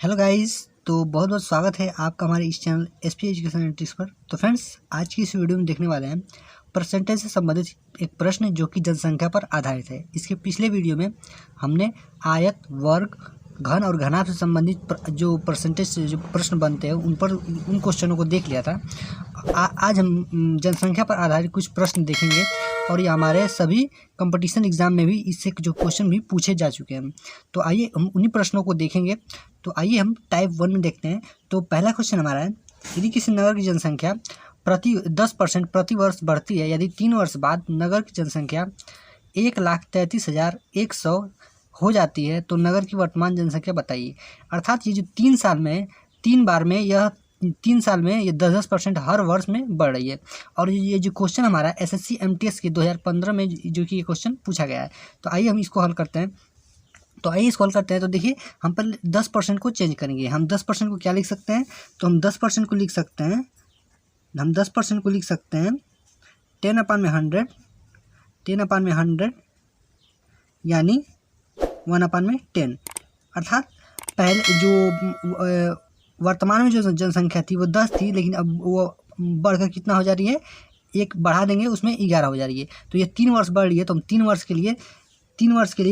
Hello guys. तो बहुत बहुत स्वागत है आपका हमारे इस चैनल एसपी एजुकेशन एनालिटिक्स पर। तो फ्रेंड्स, आज की इस वीडियो में देखने वाले हैं परसेंटेज से संबंधित एक प्रश्न जो कि जनसंख्या पर आधारित है। इसके पिछले वीडियो में हमने आयत, वर्ग, घन और घनाभ से संबंधित जो परसेंटेज से जो प्रश्न बनते हैं उन क्वेश्चनों को देख लिया था। आज हम जनसंख्या पर आधारित कुछ प्रश्न देखेंगे और ये हमारे सभी कंपटीशन एग्जाम में भी इससे जो क्वेश्चन भी पूछे जा चुके हैं। तो आइए हम उन्हीं प्रश्नों को देखेंगे। तो आइए हम टाइप 1 में देखते हैं। तो पहला क्वेश्चन हमारा है, यदि किसी नगर की जनसंख्या 10% प्रति वर्ष बढ़ती है, यदि 3 वर्ष बाद नगर की जनसंख्या 1,33,100 हो जाती है तो नगर की वर्तमान जनसंख्या बताइए। अर्थात ये जो 3 साल में 3 बार में यह 3 साल में ये 10% हर वर्ष में बढ़ रही है। और ये जो क्वेश्चन हमारा एसएससी एमटीएस के 2015 में जो कि ये क्वेश्चन पूछा गया है। तो आइए हम इसको हल करते हैं। तो देखिए, हम पहले 10% को चेंज करेंगे। हम 10% को क्या लिख सकते हैं? तो हम 10% को लिख सकते हैं 10/100 यानी 1/10। अर्थात पहले जो वर्तमान में जो जनसंख्या थी वो 10 थी, लेकिन अब वो बढ़कर कितना हो जा रही है? 1 बढ़ा देंगे, उसमें 11 हो जा रही है। तो ये 3 वर्ष बढ़ रही है। तो हम 3 वर्ष के लिए 3 वर्ष के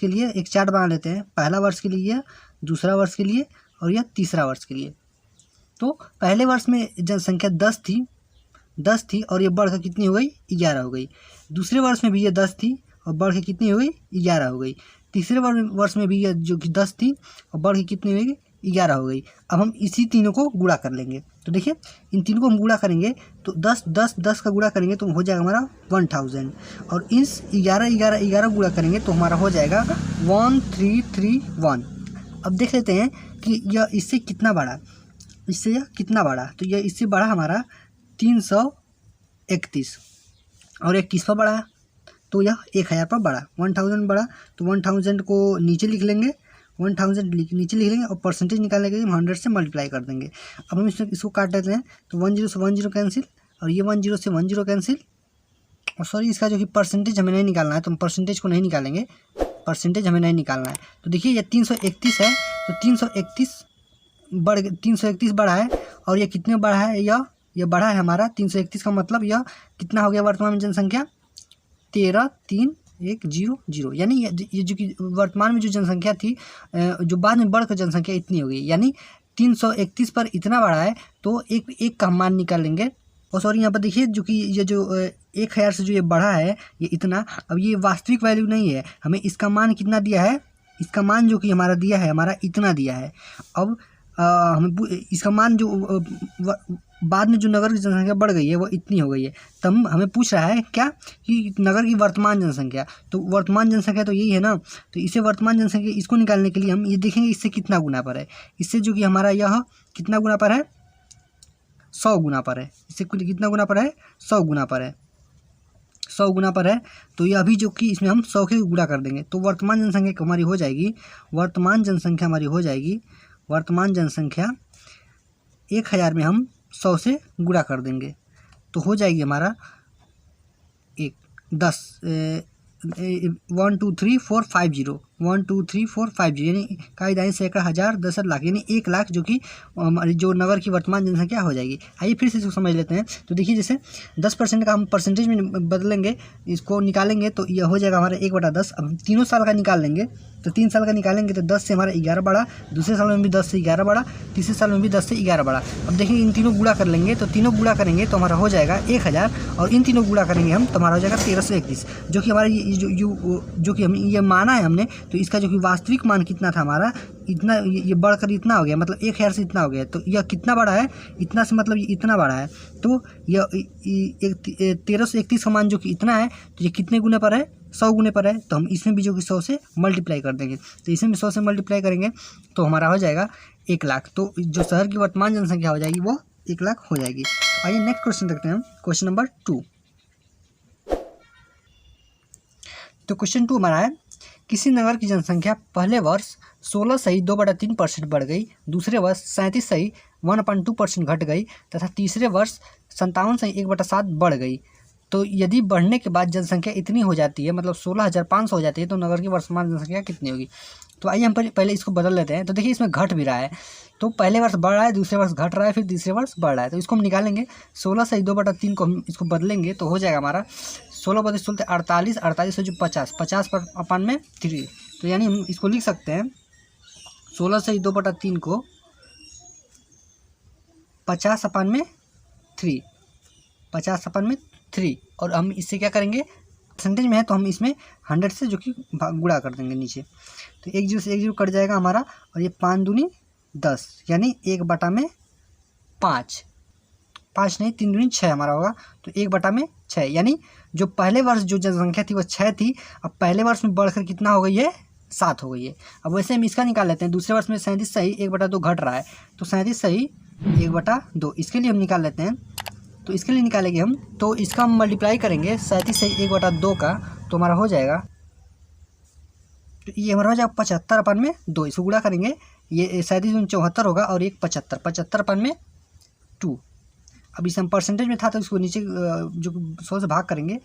लिए एक चार्ट बना लेते हैं। पहला वर्ष के लिए, दूसरा वर्ष के लिए और यह तीसरा वर्ष के लिए। तो पहले वर्ष में जनसंख्या 10 थी और ये बढ़कर कितनी हो गई? 11 हो गई। दूसरे वर्ष में भी ये 10 थी और बढ़ के कितनी हो गई? 11 हो गई। तीसरे वर्ष में भी ये जो कि 10 थी और बढ़ के कितनी हो गई? 11 हो गई। अब हम इसी तीनों को गुणा कर लेंगे। तो देखिए, इन तीनों को हम गुणा करेंगे तो 10 का गुणा करेंगे तो हो जाएगा हमारा 1000। और इस 11 गुणा करेंगे तो हमारा हो जाएगा 1331। अब देख लेते हैं कि यह इससे कितना बढ़ा। तो यह इससे बढ़ा हमारा 331 और एक किस पर बढ़ा? तो यह 1000 पर बढ़ा, 1000 बढ़ा। तो 1000 को नीचे लिख लेंगे, 1000 नीचे लिख लेंगे और परसेंटेज निकालने के लिए हम 100 से मल्टीप्लाई कर देंगे। अब हम इसको काट लेते हैं। तो 10 से 10 कैंसिल और ये 10 से 10 कैंसिल। और सॉरी, इसका जो कि परसेंटेज हमें नहीं निकालना है तो हम परसेंटेज को नहीं निकालेंगे, परसेंटेज हमें नहीं निकालना है। तो देखिए, ये 331 है तो 331 बढ़ा है। और ये कितने बढ़ा है? यह बढ़ा है हमारा 331 का मतलब यह कितना हो गया वर्तमान में जनसंख्या? 13,3,1,0,0। यानी ये जो कि वर्तमान में जो जनसंख्या थी, जो बाद में बढ़कर जनसंख्या इतनी हो गई, यानी 331 पर इतना बढ़ा है तो एक का मान निकाल लेंगे। और सॉरी, यहाँ पर देखिए, जो कि ये जो 1000 से जो ये बढ़ा है ये इतना, अब ये वास्तविक वैल्यू नहीं है। हमें इसका मान कितना दिया है? इसका मान जो कि हमारा दिया है, हमारा इतना दिया है। अब हमें इसका मान जो बाद में जो नगर की जनसंख्या बढ़ गई है वो इतनी हो गई है। तब हमें पूछ रहा है क्या कि नगर की वर्तमान जनसंख्या। तो वर्तमान जनसंख्या तो यही है ना। तो इसे वर्तमान जनसंख्या इसको निकालने के लिए हम ये देखेंगे इससे कितना गुना पर है। इससे जो कि हमारा यह कितना गुना पर है? 100 गुना पर है। इससे कितना गुना पर है? 100 गुना पर है। 100 गुना पर है। तो यह अभी जो कि इसमें हम 100 के गुणा कर देंगे तो वर्तमान जनसंख्या हमारी हो जाएगी, वर्तमान जनसंख्या 1000 में हम 100 से गुणा कर देंगे तो हो जाएगी हमारा 1 2 3 4 5 0 1 2 3 4 5 0 यानी कई दाएं सैकड़ा, हज़ार, 10 लाख यानी 1 लाख जो कि जो नगर की वर्तमान जनसंख्या हो जाएगी। आइए फिर से इसको समझ लेते हैं। तो देखिए, जैसे 10% का हम परसेंटेज में बदलेंगे, इसको निकालेंगे तो यह हो जाएगा हमारा 1/10। अब हम तीनों साल का निकाल लेंगे तो 3 साल का निकालेंगे तो 10 से हमारा 11 बढ़ा, दूसरे साल में भी 10 से 11 बढ़ा, तीसरे साल में भी 10 से 11 बढ़ा। अब देखिए, इन तीनों गुणा कर लेंगे तो तीनों गुणा करेंगे तो हमारा हो जाएगा 1000 और इन तीनों गुणा करेंगे हम तो हमारा हो जाएगा 1331। जो कि हमारा जो कि हम ये माना है हमने, तो इसका जो कि वास्तविक मान कितना था हमारा, इतना ये बढ़कर इतना हो गया, मतलब 1000 से इतना हो गया। तो यह कितना बढ़ा है? इतना से मतलब ये इतना बढ़ा है। तो यह 1331 का मान जो कि इतना है तो ये कितने गुने पर है? 100 गुने पर है। तो हम इसमें भी जो कि 100 से मल्टीप्लाई कर देंगे। तो इसमें 100 से मल्टीप्लाई करेंगे तो हमारा हो जाएगा 1 लाख। तो जो शहर की वर्तमान जनसंख्या हो जाएगी वो 1 लाख हो जाएगी। आइए नेक्स्ट क्वेश्चन देखते हैं हम, क्वेश्चन नंबर 2। तो क्वेश्चन 2 हमारा है, किसी नगर की जनसंख्या पहले वर्ष 16,2/3% बढ़ गई, दूसरे वर्ष 37,1/2% घट गई तथा तीसरे वर्ष 57,1/7 बढ़ गई तो यदि बढ़ने के बाद जनसंख्या इतनी हो जाती है, मतलब 16,500 हो जाती है, तो नगर की वर्तमान जनसंख्या कितनी होगी। तो आइए हम पहले इसको बदल लेते हैं। तो देखिए इसमें घट भी रहा है, तो पहले वर्ष बढ़ रहा है, दूसरे वर्ष घट रहा है, फिर तीसरे वर्ष बढ़ रहा है। तो इसको हम निकालेंगे, 16 से 2/3 को हम इसको बदलेंगे तो हो जाएगा हमारा 16 बदले 16 48, 48 से जो 50, 50 पर अपन में 3। तो यानी हम इसको लिख सकते हैं 16 से 2/3 को 50 अपन में 3, 50 अपन में 3। और हम इससे क्या करेंगे, परसेंटेज में है तो हम इसमें 100 से जो कि गुणा कर देंगे नीचे। तो 1 0 से 1 0 कट जाएगा हमारा, और ये 5 दूनी 10, यानी 1/5, 5 नहीं 3 दूनी 6 हमारा होगा। तो 1/6, यानी जो पहले वर्ष जो जनसंख्या थी वो 6 थी, अब पहले वर्ष में बढ़कर कितना हो गई है, 7 हो गई है। अब वैसे हम इसका निकाल लेते हैं, दूसरे वर्ष में 37 सही 1/2 घट रहा है, तो 37 सही 1/2, इसके लिए हम निकाल लेते हैं। तो इसके लिए निकालेंगे हम, तो इसका हम मल्टीप्लाई करेंगे 37 से 1/2 का, तो हमारा हो जाएगा, तो ये हमारा हो जाएगा 75 अपन में 2। इसको गुणा करेंगे, ये 37 74 होगा, और एक 75, 75 अपन में 2। अब इसे हम परसेंटेज में था तो इसको नीचे जो 100 से भाग करेंगे,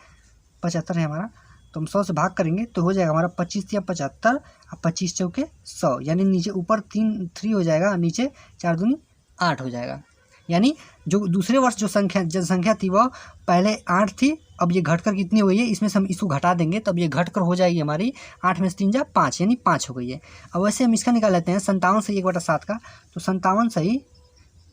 75 है हमारा, तो हम 100 से भाग करेंगे तो हो जाएगा हमारा 25 या 75, अब 25 चौके 100, यानी नीचे ऊपर 3 हो जाएगा, नीचे 4 दूनी 8 हो जाएगा। यानी जो दूसरे वर्ष जो जनसंख्या थी वह पहले 8 थी, अब ये घटकर कितनी हुई है, इसमें से हम इसको घटा देंगे तब ये घटकर हो जाएगी हमारी 8 में से 3 जा 5, यानी 5 हो गई है। अब वैसे हम इसका निकाल लेते हैं 57 से 1/7 का, तो 57 सही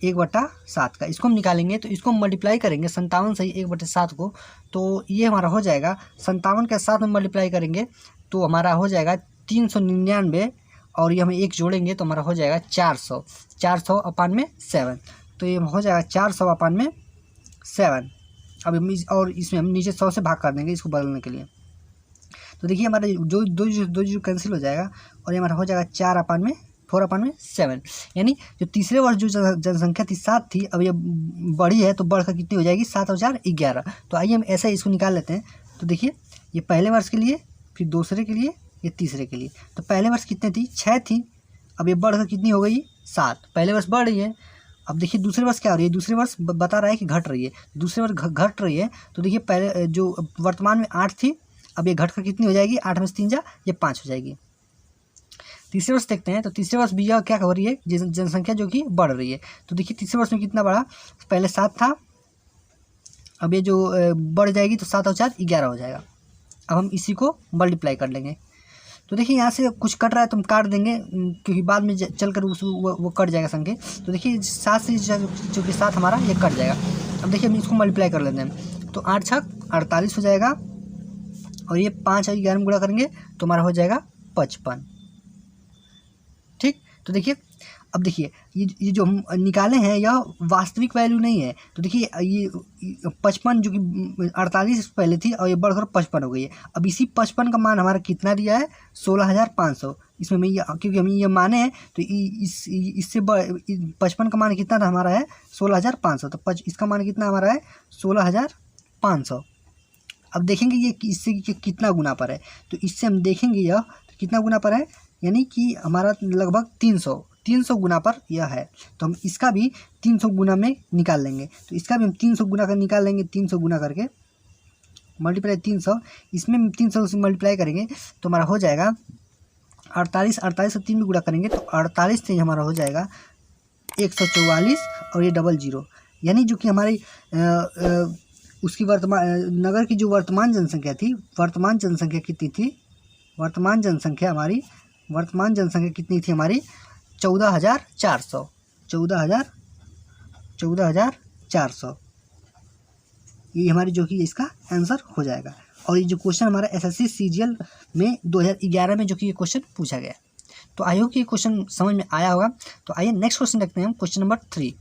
1/7 का, इसको हम निकालेंगे तो इसको हम मल्टीप्लाई करेंगे 57 सही 1/7 को, तो ये हमारा हो जाएगा 57 के साथ में मल्टीप्लाई करेंगे तो हमारा हो जाएगा 399, और ये हम 1 जोड़ेंगे तो हमारा हो जाएगा 400, 400 अपन में 7, तो ये हो जाएगा 400 अपन में 7। अब हम और इसमें हम नीचे 100 से भाग कर देंगे इसको बदलने के लिए। तो देखिए हमारा जो दो जीरो कैंसिल हो जाएगा, और ये हमारा हो जाएगा 4 अपन में 4 अपन में 7, यानी जो तीसरे वर्ष जो जनसंख्या थी 7 थी, अब ये बढ़ी है तो बढ़कर कितनी हो जाएगी 7 और 4 11। तो आइए हम ऐसा ही इसको निकाल लेते हैं। तो देखिए ये पहले वर्ष के लिए, फिर दूसरे के लिए, ये तीसरे के लिए। तो पहले वर्ष कितने थी, 6 थी, अब ये बढ़कर कितनी हो गई 7, पहले वर्ष बढ़ रही है। अब देखिए दूसरे वर्ष क्या हो रही है, दूसरे वर्ष बता रहा है कि घट रही है, दूसरे वर्ष घट रही है। तो देखिए पहले जो वर्तमान में 8 थी, अब ये घटकर कितनी हो जाएगी, 8 में से 3 जा ये 5 हो जाएगी। तीसरे वर्ष देखते हैं, तो तीसरे वर्ष भी यह क्या हो रही है, जनसंख्या जो कि बढ़ रही है। तो देखिए तीसरे वर्ष में कितना बढ़ा, पहले 7 था, अब ये जो बढ़ जाएगी तो 7 और 4 11 हो जाएगा। अब हम इसी को मल्टीप्लाई कर लेंगे। तो देखिए यहाँ से कुछ कट रहा है तो हम काट देंगे, क्योंकि बाद में चलकर वो कट जाएगा संख्या। तो देखिए 7 से जो कि 7 हमारा ये कट जाएगा। अब देखिए हम इसको मल्टीप्लाई कर लेते हैं, तो 8 छक 48 हो जाएगा, और ये 5 और 11 में गुणा करेंगे तो हमारा हो जाएगा 55। ठीक, तो देखिए अब देखिए ये जो हम निकाले हैं यह वास्तविक वैल्यू नहीं है। तो देखिए ये 55 जो कि 48 पहले थी और ये बढ़कर 55 हो गई है। अब इसी 55 का मान हमारा कितना दिया है, 16,500। इसमें मैं ये क्योंकि हम ये माने हैं तो इससे 55 का मान कितना था हमारा है 16,500, तो इसका मान कितना हमारा है 16,500। अब देखेंगे ये इससे कितना गुना पर है, तो इससे हम देखेंगे यह कितना गुना पर है, यानी कि हमारा लगभग 300 गुना पर यह है। तो हम इसका भी 300 गुना में निकाल लेंगे। तो इसका भी हम 300 गुना कर निकाल लेंगे, 300 गुना करके मल्टीप्लाई 300, इसमें 300 से मल्टीप्लाई करेंगे तो हमारा हो जाएगा 48 से 3 में गुणा करेंगे तो 48 से हमारा हो जाएगा 144, और ये डबल जीरो, यानी जो कि हमारी उसकी नगर की जो वर्तमान जनसंख्या थी, वर्तमान जनसंख्या कितनी थी, वर्तमान जनसंख्या कितनी थी हमारी 14,400, 14,400। ये हमारी जो कि इसका आंसर हो जाएगा। और ये जो क्वेश्चन हमारा एसएससी सीजीएल में 2011 में जो कि ये क्वेश्चन पूछा गया। तो आई होप कि ये क्वेश्चन समझ में आया होगा। तो आइए नेक्स्ट क्वेश्चन देखते हैं हम, क्वेश्चन नंबर 3।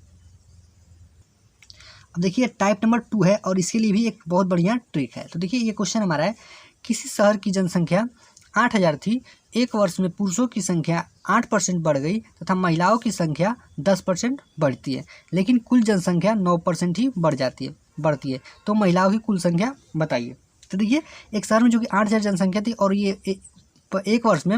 अब देखिए टाइप नंबर 2 है और इसके लिए भी एक बहुत बढ़िया ट्रिक है। तो देखिए ये क्वेश्चन हमारा है, किसी शहर की जनसंख्या 8,000 थी, एक वर्ष में पुरुषों की संख्या 8% बढ़ गई तथा महिलाओं की संख्या 10% बढ़ती है, लेकिन कुल जनसंख्या 9% ही बढ़ती है। तो महिलाओं की कुल संख्या बताइए। तो देखिए एक शहर में जो कि 8,000 जनसंख्या थी और ये एक वर्ष में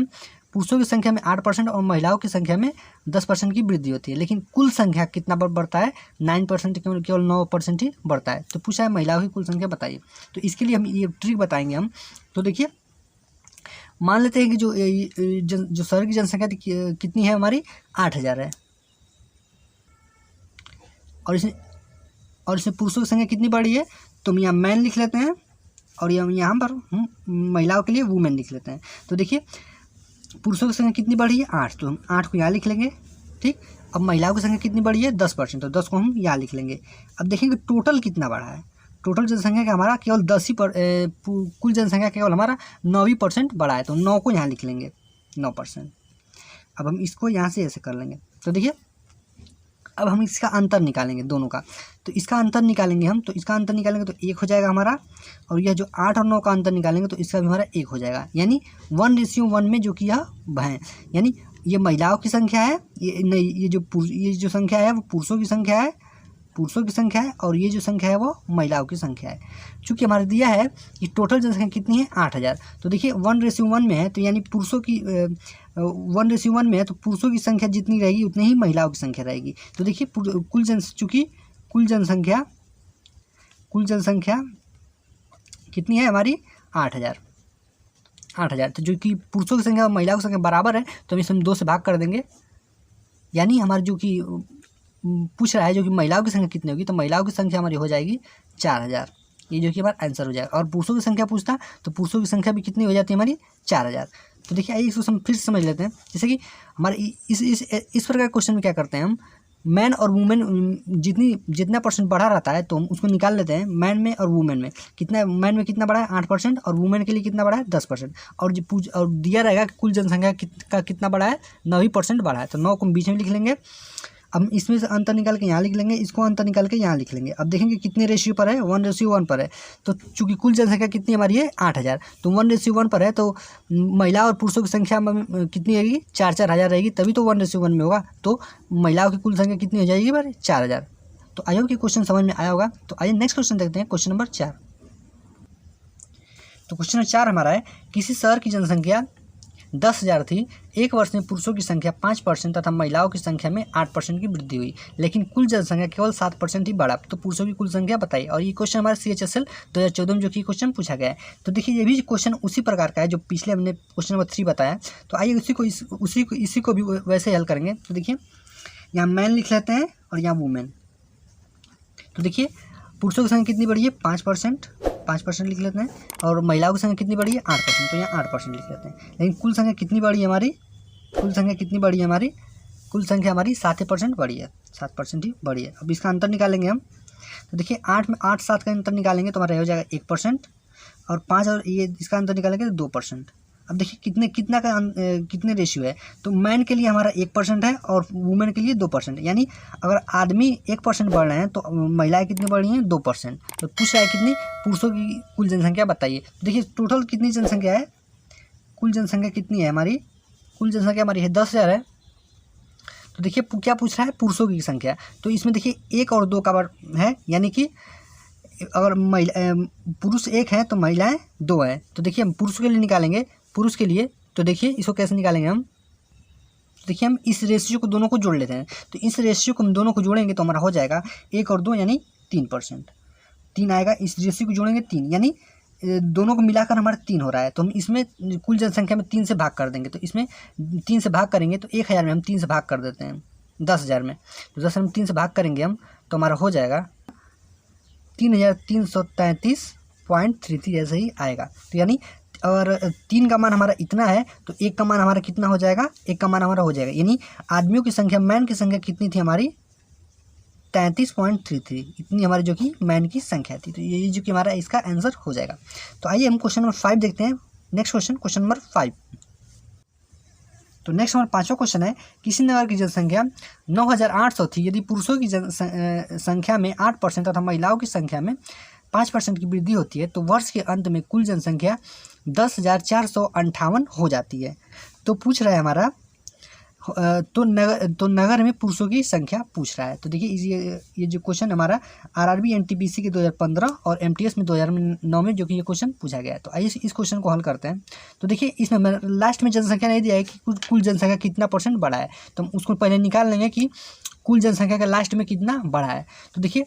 पुरुषों की संख्या में 8% और महिलाओं की संख्या में 10% की वृद्धि होती है, लेकिन कुल संख्या कितना बढ़ता है 9%, केवल 9% ही बढ़ता है। तो पूछा है महिलाओं की कुल संख्या बताइए। तो इसके लिए हम ये ट्रिक बताएंगे हम। तो देखिए मान लेते हैं कि जो शहर की जनसंख्या कितनी है हमारी 8000 है, और इसमें पुरुषों की संख्या कितनी बढ़ी है, तो हम यहाँ मैन लिख लेते हैं और यहाँ पर महिलाओं के लिए वुमेन लिख लेते हैं। तो देखिए पुरुषों की संख्या कितनी बढ़ी है 8, तो हम 8 को यहाँ लिख लेंगे, ठीक। अब महिलाओं की संख्या कितनी बढ़ी है 10%, तो 10 को हम यहाँ लिख लेंगे। अब देखेंगे टोटल कितना बढ़ा है, टोटल जनसंख्या का हमारा केवल 10 ही कुल जनसंख्या केवल हमारा 9% बढ़ा है, तो 9 को यहाँ लिख लेंगे 9%। अब हम इसको यहाँ से ऐसे कर लेंगे। तो देखिए अब हम इसका अंतर निकालेंगे दोनों का, तो इसका अंतर निकालेंगे हम, तो इसका अंतर निकालेंगे तो 1 हो जाएगा हमारा, और यह जो 8 और 9 का अंतर निकालेंगे तो इसका भी हमारा 1 हो जाएगा, यानी 1:1 में जो कि यह है, यानी ये महिलाओं की संख्या है, ये नहीं, ये जो संख्या है वो पुरुषों की संख्या है, और ये जो संख्या है वो महिलाओं की संख्या है। चूँकि हमारे दिया है कि टोटल जनसंख्या कितनी है 8000, तो देखिए 1:1 में है, तो यानी पुरुषों की 1:1 में है, तो पुरुषों की संख्या जितनी रहेगी उतनी ही महिलाओं की संख्या रहेगी। तो देखिए चूँकि कुल जनसंख्या कितनी है हमारी 8000, तो जो कि पुरुषों की संख्या और महिलाओं की संख्या बराबर है, तो हम इसमें 2 से भाग कर देंगे, यानी हमारी जो कि पूछ रहा है जो कि महिलाओं की संख्या कितनी होगी, तो महिलाओं की संख्या हमारी हो जाएगी 4000, ये जो कि हमारा आंसर हो जाएगा। और पुरुषों की संख्या पूछता तो पुरुषों की संख्या भी कितनी हो जाती है हमारी 4000। तो देखिए आइए इसको हम फिर से समझ लेते हैं। जैसे कि हमारे इस प्रकार के क्वेश्चन में क्या करते हैं हम, मैन और वुमेन जितना परसेंट बढ़ा रहता है तो हम उसको निकाल लेते हैं, मैन में और वुमेन में कितना, मैन में कितना बढ़ा है 8% और वुमेन के लिए कितना बढ़ा है 10%, और दिया रहेगा कि कुल जनसंख्या का कितना बढ़ा है 9% बढ़ा है, तो 9 को बीच में लिख लेंगे। अब इसमें से अंतर निकाल के यहाँ लिख लेंगे, इसको अंतर निकाल के यहाँ लिख लेंगे। अब देखेंगे कितने रेशियो पर है 1:1 पर है, तो चूंकि कुल जनसंख्या कितनी हमारी है 8000, तो 1:1 पर है, तो महिला और पुरुषों की संख्या कितनी रहेगी 4-4 हज़ार रहेगी, तभी तो 1:1 में होगा। तो महिलाओं की कुल संख्या कितनी हो जाएगी हमारी 4000। तो आई होप कि क्वेश्चन समझ में आया होगा। तो आइए नेक्स्ट क्वेश्चन देखते हैं, क्वेश्चन नंबर 4। तो क्वेश्चन नंबर 4 हमारा है, किसी शहर की जनसंख्या 10,000 थी, एक वर्ष में पुरुषों की संख्या 5% तथा महिलाओं की संख्या में 8% की वृद्धि हुई, लेकिन कुल जनसंख्या केवल 7% ही बढ़ा, तो पुरुषों की कुल संख्या बताइए। और ये क्वेश्चन हमारे CHSL 2014 में जो कि क्वेश्चन पूछा गया है। तो देखिए ये भी क्वेश्चन उसी प्रकार का है जो पिछले हमने क्वेश्चन नंबर 3 बताया। तो आइए इसी को भी वैसे हल करेंगे। तो देखिए यहाँ मैन लिख लेते हैं और यहाँ वुमेन। तो देखिए पुरुषों की संख्या कितनी बढ़ी है 5% लिख लेते हैं, और महिलाओं की संख्या कितनी बढ़ी है 8%, तो यहाँ 8% लिख लेते हैं। लेकिन कुल संख्या कितनी बढ़ी है हमारी, कुल संख्या हमारी 7% बढ़ी है, 7% ही बढ़ी है। अब इसका अंतर निकालेंगे हम। तो देखिए 8 में 8 7 का अंतर निकालेंगे तो हमारा हो जाएगा 1%, और 5 और ये इसका अंतर निकालेंगे तो 2%। अब देखिए कितने रेशियो है, तो मैन के लिए हमारा 1% है और वुमेन के लिए 2%, यानी अगर आदमी 1% बढ़ रहे हैं तो महिलाएं कितनी बढ़ रही हैं 2%। तो पूछ रहा है कितनी, पुरुषों की कुल जनसंख्या बताइए। तो देखिए टोटल कितनी जनसंख्या है, कुल जनसंख्या कितनी है हमारी, कुल जनसंख्या हमारी है 10,000 है। तो देखिए क्या पूछ रहा है पुरुषों की संख्या, तो इसमें देखिए 1 और 2 का है, यानी कि अगर पुरुष 1 है तो महिलाएं 2 है। तो देखिए हम पुरुष के लिए निकालेंगे, पुरुष के लिए, तो देखिए इसको कैसे निकालेंगे हम। तो देखिए हम इस रेशियो को दोनों को जोड़ लेते हैं, तो इस रेशियो को हम दोनों को जोड़ेंगे तो हमारा हो जाएगा 1 और 2 यानी 3%, 3 आएगा। इस रेशियो को जोड़ेंगे 3, यानी दोनों को मिलाकर हमारा 3 हो रहा है। तो हम इसमें कुल जनसंख्या में 3 से भाग कर देंगे, तो इसमें 3 से भाग करेंगे तो 1000 में हम 3 से भाग कर देते हैं 10,000 में, तो 10,000 में 3 से भाग करेंगे हम तो हमारा हो जाएगा 3333.33 ऐसे ही आएगा। तो यानी और 3 का मान हमारा इतना है तो 1 का मान हमारा कितना हो जाएगा, 1 का मान हमारा हो जाएगा, यानी आदमियों की संख्या, मैन की संख्या कितनी थी हमारी 33.33, इतनी हमारी जो कि मैन की संख्या थी। तो ये जो कि हमारा इसका आंसर हो जाएगा। तो आइए हम क्वेश्चन नंबर 5 देखते हैं। Next question number 5। तो नेक्स्ट हमारा 5वां क्वेश्चन है, किसी नगर की जनसंख्या 9,800 थी, यदि पुरुषों की संख्या में 8% तथा महिलाओं की संख्या में 5% की वृद्धि होती है तो वर्ष के अंत में कुल जनसंख्या 10,458 हो जाती है। तो पूछ रहा है हमारा तो नगर में पुरुषों की संख्या पूछ रहा है। तो देखिए ये जो क्वेश्चन हमारा आरआरबी एनटीपीसी के 2015 और एमटीएस में 2009 में जो कि ये क्वेश्चन पूछा गया है। तो आइए इस क्वेश्चन को हल करते हैं। तो देखिए इसमें लास्ट में जनसंख्या नहीं दिया है कि कुल जनसंख्या कितना % बढ़ा है, तो हम उसको पहले निकाल लेंगे कि कुल जनसंख्या का लास्ट में कितना बढ़ा है। तो देखिए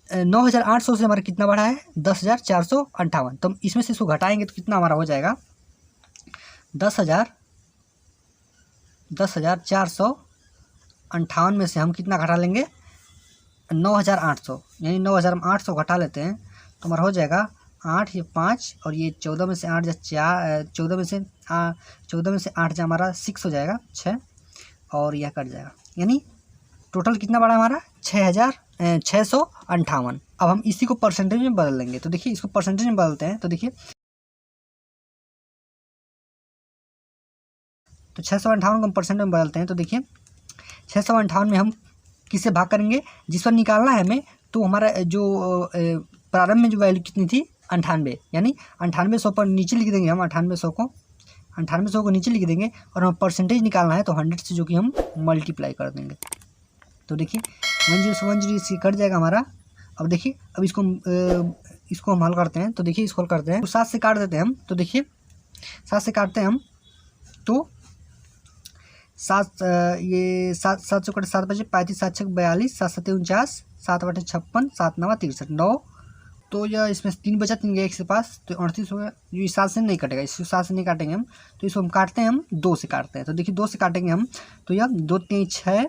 9,800 से हमारा कितना बढ़ा है, 10,458। तो हम इसमें से इसको घटाएंगे तो कितना हमारा हो जाएगा, 10,458 में से हम कितना घटा लेंगे, 9,800, यानी 9,800 घटा लेते हैं तो हमारा हो जाएगा 8 ये 5 और ये 14 में से 8 या 4, 14 में से 8 जा हमारा 6 हो जाएगा 6 और यह कट जाएगा, यानी टोटल कितना बढ़ा हमारा 6,658। अब हम इसी को परसेंटेज में बदल लेंगे। तो देखिए इसको परसेंटेज में बदलते हैं। तो देखिए तो 658 को हम परसेंट में बदलते हैं। तो देखिए 658 में हम किससे भाग करेंगे, जिस पर निकालना है हमें, तो हमारा जो प्रारंभ में जो वैल्यू कितनी थी 98, यानी 9800 पर नीचे लिख देंगे हम 9800 को नीचे लिख देंगे और हम परसेंटेज निकालना है तो 100 से जो कि हम मल्टीप्लाई कर देंगे। तो देखिए 10 से 1 कट जाएगा हमारा। अब देखिए अब इसको हम हल करते हैं। तो देखिए इसको हल करते हैं तो 7 से काट देते हैं हम। तो देखिए 7 से काटते हैं हम तो 7 ये 7 7 चौकटे 7 बचे 35 7 छक 42 7 सत्ते 49 7 बटे 56 7 नवा 63 9। तो यह इसमें 3 बचा, 3 गया एक से पास तो 38 हो गया। ये 7 से नहीं कटेगा, इसको 7 से नहीं काटेंगे हम। तो इसको हम काटते हैं, हम 2 से काटते हैं। तो देखिए 2 से काटेंगे हम तो यह 2 3 6,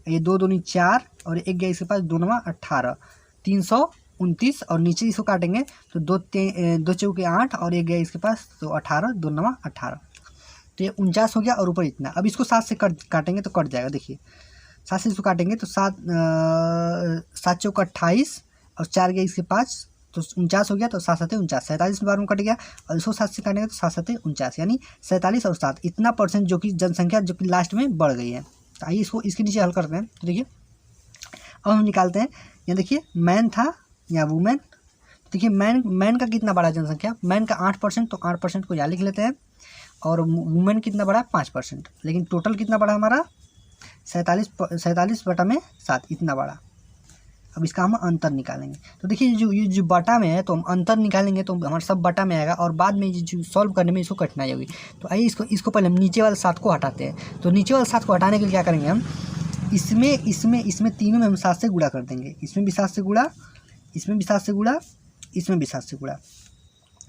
ये 2 2 4 और एक गया इसके पास 2 नवा 18 329 और नीचे इसको काटेंगे तो 2 चौके 8 और एक गया इसके पास तो 18 2 नवा 18। तो ये 49 हो गया और ऊपर इतना। अब इसको 7 से काटेंगे तो कट जाएगा। देखिए 7 से इसको काटेंगे तो 7 चौक 28 और 4 गया इसके पास तो 49 हो गया। तो 7 7 49, 47 बार में कट गया और इसको 7 से काटेंगे तो 7 7 49, यानी 47 और 7 इतना % जो कि जनसंख्या जो कि लास्ट में बढ़ गई है। तो आइए इसको इसके नीचे हल करते हैं। तो देखिए अब हम निकालते हैं। यहाँ देखिए मैन था या वुमेन। देखिए मैन का कितना बड़ा जनसंख्या, मैन का 8%, तो 8% को यहाँ लिख लेते हैं और वुमेन कितना बड़ा 5%, लेकिन टोटल कितना बड़ा हमारा 47/7 इतना बड़ा। अब इसका हम अंतर निकालेंगे। तो देखिए ये जो बटा में है तो हम अंतर निकालेंगे तो हमारा सब बटा में आएगा और बाद में जो सॉल्व करने में इसको कठिनाई होगी। तो आइए इसको पहले हम नीचे वाले 7 को हटाते हैं। तो नीचे वाले 7 को हटाने के लिए क्या करेंगे हम, इसमें तीनों में हम 7 से गुणा कर देंगे। इसमें भी 7 से गुणा, इसमें भी 7 से गुणा, इसमें भी 7 से गुणा।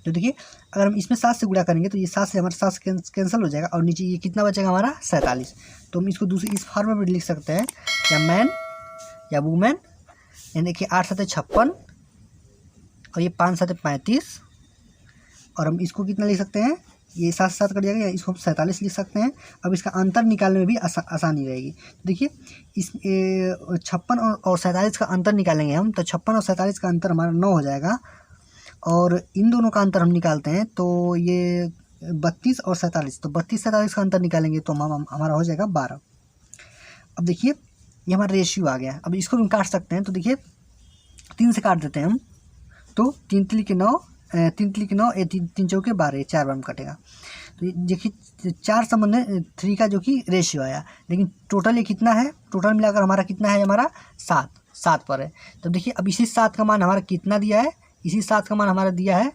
तो देखिए अगर हम इसमें 7 से गुणा करेंगे तो ये 7 से हमारा 7 कैंसिल हो जाएगा और नीचे ये कितना बचेगा हमारा 47। तो हम इसको दूसरी इस फॉर्म में भी लिख सकते हैं, या मैन या वुमेन, यानी कि 8 7 56 और ये 5 7 35 और हम इसको कितना लिख सकते हैं, ये 7 से 7 कट जाएगा, इसको हम 47 लिख सकते हैं। अब इसका अंतर निकालने में भी आसानी रहेगी। तो देखिए इस 56 और 47 का अंतर निकालेंगे हम, तो 56 और 47 का अंतर हमारा 9 हो जाएगा और इन दोनों का अंतर हम निकालते हैं तो ये 32 और 47, तो 32 47 का अंतर निकालेंगे तो हमारा हो जाएगा 12। अब देखिए ये हमारा रेशियो आ गया। अब इसको हम काट सकते हैं। तो देखिए 3 से काट देते हैं हम, तो 3 3 के 9, 3 3 के 9, 3 चौके 12, 4 बार में कटेगा। तो देखिए 4 संबंध 3 का जो कि रेशियो आया, लेकिन टोटल ये कितना है, टोटल मिलाकर हमारा कितना है, हमारा 7 पर है। तो देखिए अब इसी 7 का मान हमारा कितना दिया है, इसी 7 का मान हमारा दिया है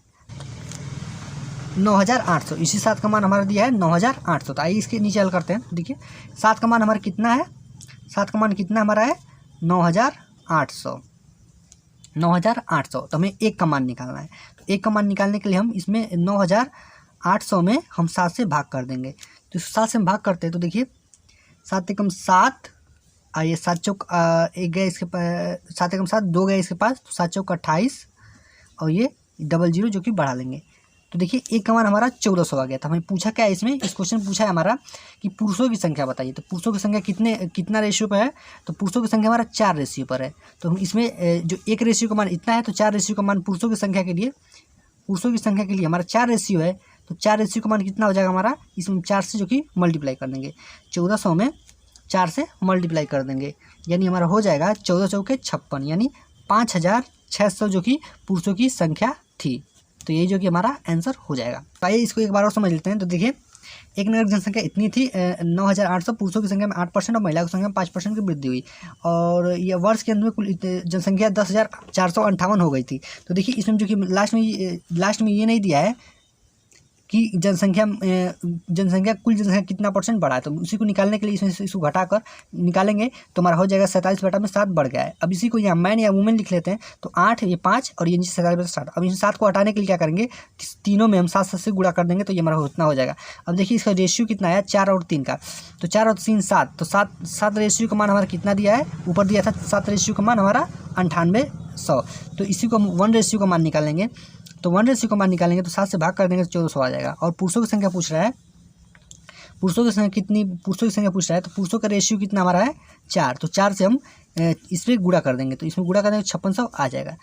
9,800, इसी 7 का मान हमारा दिया है 9,800। तो आइए इसके नीचे हल करते हैं। देखिए 7 का मान हमारा कितना है, 7 का मान कितना हमारा है 9,800। तो हमें 1 का मान निकालना है। तो 1 का मान निकालने के लिए हम इसमें 9,800 में हम 7 से भाग कर देंगे। तो 7 से हम भाग करते हैं तो देखिए 7 एकम 7, ये 7 चौक 1 गया इसके पास, 7 एकम 7 2 गया इसके पास, तो 7 चौक 28 और ये 00 जो कि बढ़ा लेंगे। तो देखिए 1 का मान हमारा 1400 आ गया था। हमें पूछा क्या है, इसमें इस क्वेश्चन पूछा है हमारा कि पुरुषों की संख्या बताइए। तो पुरुषों की संख्या कितना रेशियो पर है, तो पुरुषों की संख्या हमारा 4 रेशियो पर है। तो हम इसमें जो 1 रेशियो का मान इतना है, तो 4 रेशियो का मान पुरुषों की संख्या के लिए हमारा 4 रेशियो है। तो 4 रेशियो का मान कितना हो जाएगा हमारा, इसमें 4 से जो कि मल्टीप्लाई कर देंगे, 1400 में 4 से मल्टीप्लाई कर देंगे, यानी हमारा हो जाएगा 14 चौके 56, यानी 5,600 जो कि पुरुषों की संख्या थी। तो ये जो कि हमारा आंसर हो जाएगा। तो आइए इसको एक बार और समझ लेते हैं। तो देखिए एक नगर की जनसंख्या इतनी थी 9,800, पुरुषों की संख्या में 8% और महिलाओं की संख्या में 5% की वृद्धि हुई, और यह वर्ष के अंत में कुल जनसंख्या 10,458 हो गई थी। तो देखिए इसमें जो कि लास्ट में ये नहीं दिया है कि जनसंख्या कुल जनसंख्या कितना परसेंट बढ़ा है, तो उसी को निकालने के लिए इसमें से इसको घटाकर निकालेंगे तो हमारा हो जाएगा 47/7 बढ़ गया है। अब इसी को यहाँ मैन या वुमेन लिख लेते हैं, तो 8 ये 5 और ये नीचे 47/7। अब इन 7 को हटाने के लिए क्या करेंगे, तीनों में हम 7 से गुणा कर देंगे तो ये हमारा उतना हो जाएगा। अब देखिए इसका रेशियो कितना है, 4 और 3 का, तो 4 और 3 7, तो 7 रेशियो का मान हमारा कितना दिया है, ऊपर दिया था 7 रेशियो का मान हमारा 98/100। तो इसी को हम 1 रेशियो का मान निकालेंगे, तो 1 रेशियो का मान निकालेंगे तो 7 से भाग कर देंगे तो 1400 आ जाएगा। और पुरुषों की संख्या पूछ रहा है, पुरुषों की संख्या पूछ रहा है, तो पुरुषों का रेशियो कितना हमारा है 4, तो 4 से हम इस पर गुणा कर देंगे, तो इसमें गुणा कर देंगे 5600 आ जाएगा।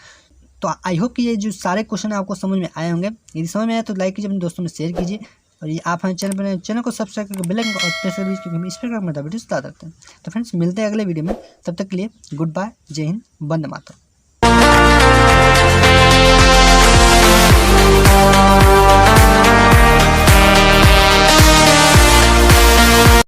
तो आई होप कि ये जो सारे क्वेश्चन है आपको समझ में आए होंगे। यदि समझ में आए तो लाइक कीजिए, अपने दोस्तों में शेयर कीजिए, और ये आप हमारे चैनल को सब्सक्राइब करके बेल आइकन को प्रेस कर दीजिए, क्योंकि हम इस प्रकार वीडियो बता सकते हैं। तो फ्रेंड्स मिलते हैं अगले वीडियो में, तब तक के लिए गुड बाय, जय हिंद, वंदे मातरम।